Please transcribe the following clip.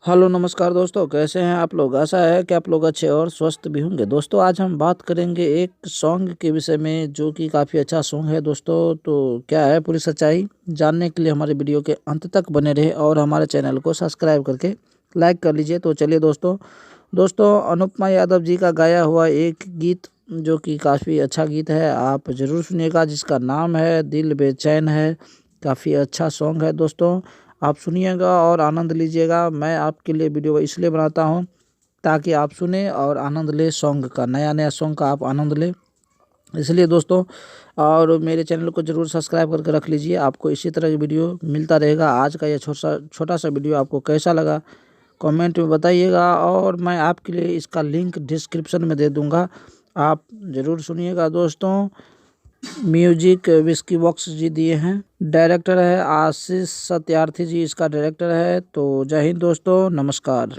Hello नमस्कार दोस्तों, कैसे हैं आप लोग। आशा है कि आप लोग अच्छे और स्वस्थ भी होंगे। दोस्तों आज हम बात करेंगे एक सॉन्ग के विषय में जो कि काफ़ी अच्छा सॉन्ग है दोस्तों। तो क्या है पूरी सच्चाई जानने के लिए हमारे वीडियो के अंत तक बने रहे और हमारे चैनल को सब्सक्राइब करके लाइक कर लीजिए। तो चलिए दोस्तों अनुपमा यादव जी का गाया हुआ एक गीत जो कि काफ़ी अच्छा गीत है, आप ज़रूर सुनिएगा, जिसका नाम है दिल बेचैन है। काफ़ी अच्छा सॉन्ग है दोस्तों, आप सुनिएगा और आनंद लीजिएगा। मैं आपके लिए वीडियो इसलिए बनाता हूं ताकि आप सुने और आनंद ले सॉन्ग का, नया नया सॉन्ग का आप आनंद ले, इसलिए दोस्तों। और मेरे चैनल को ज़रूर सब्सक्राइब करके रख लीजिए, आपको इसी तरह की वीडियो मिलता रहेगा। आज का यह छोटा सा वीडियो आपको कैसा लगा कमेंट में बताइएगा, और मैं आपके लिए इसका लिंक डिस्क्रिप्शन में दे दूँगा, आप ज़रूर सुनिएगा दोस्तों। म्यूजिक विस्की बॉक्स जी दिए हैं, डायरेक्टर है आशीष सत्यार्थी जी, इसका डायरेक्टर है। तो जय हिंद दोस्तों, नमस्कार।